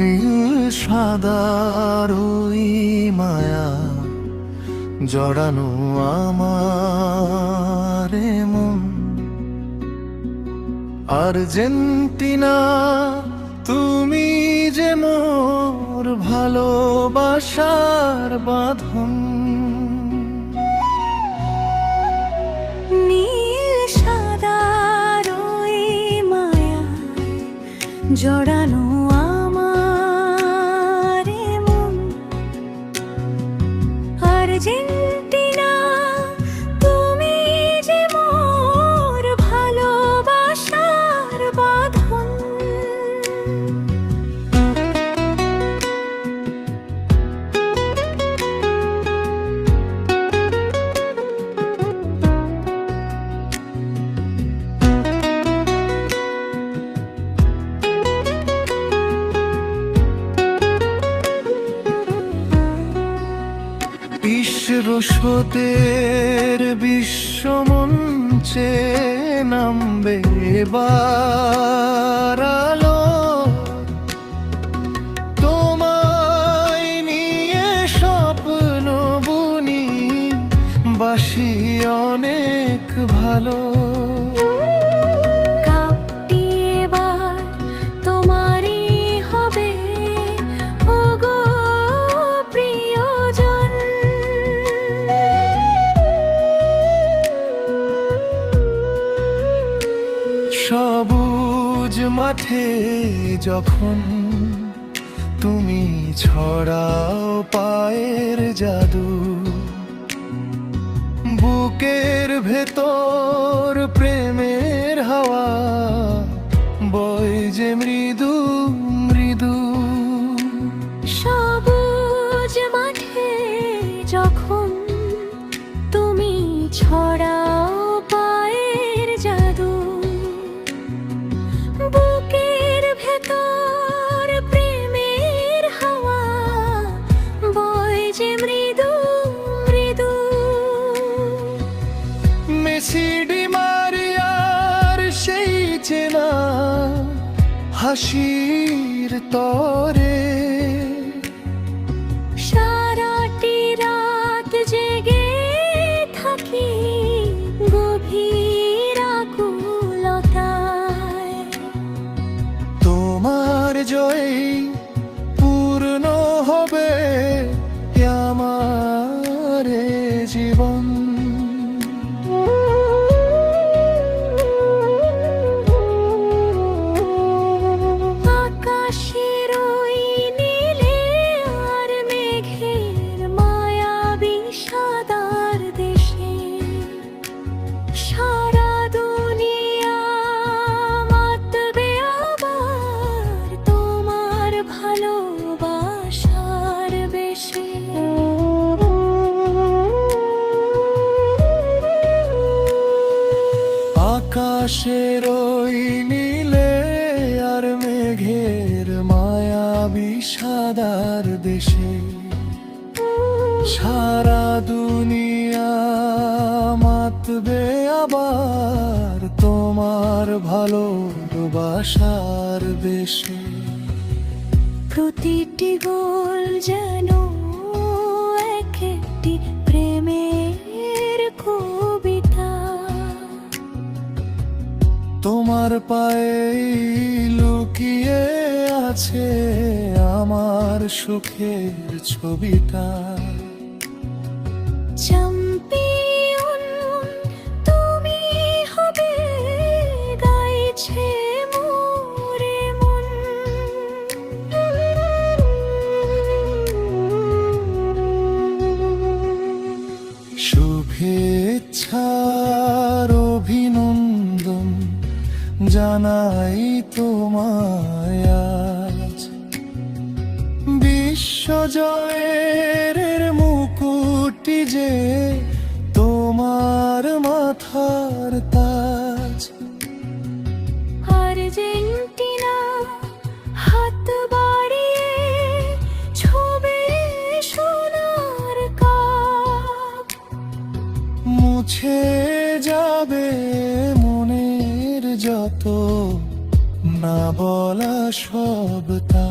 নীল সাদার ওই মায়া জড়ানো আমার মন। আর্জেন্টিনা তুমি যে মোর ভালোবাসার বাঁধন। নীল সাদার ওই মায়া জড়ানো আমার মন। আর্জেন্টিনা তুমি যে মোর ভালোবাসার বাঁধন। রসদের বিশ্বমঞ্চে নামবে এবার আলো। তোমায় নিয়ে স্বপ্ন বুনি, বাসি অনেক ভালো। সবুজ মাঠে যখন তুমি ছড়াও পায়ের জাদু, বুকের ভেতর প্রেমের হাওয়া বয় যে মৃদু মৃদু। সবুজ মাঠে যখন তুমি ছড়াও পায়ের জাদু, বুকের ভেতর প্রেমের হাওয়া বয় যে মৃদু মৃদু। মেসি ডি মারিয়ার সেই চেনা হাসির তরে সারাটি রাত জেগে থাকি গভীর আকুলতায়। তোমার জয় পূর্ণ হবে আমার জীবন। আকাশের ওই নীলে আর মেঘের মায়াবী সাদার দেশে সারা দুনিয়া মাতবে আবার তোমার ভালোবাসার বেশে। আকাশের ওই নীলে আর মেঘের মায়াবী সাদার দেশে সারা দুনিয়া মাতবে আবার তোমার ভালোবাসার বেশে। প্রতিটি গোল যেন এক একটি প্রেমের কবিতা। তোমার পায়ে লুকিয়ে আছে আমার সুখের ছবিটা। চ্যাম্পিয়ন তুমি হবে গাইছে মোরে মন। শুভেচ্ছার অভিনন্দন জানাই তোমায় আজ। বিশ্বজয়ের মুকুটটি যে তোমার মাথার তাজ। আর্জেন্টিনা হাত বাড়িয়ে ছবে সোনার কাপ। মুছে যাবে মনের যত না বলা সব তা।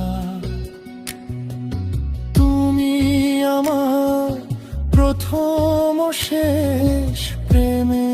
আমার প্রথম ও শেষ প্রেমে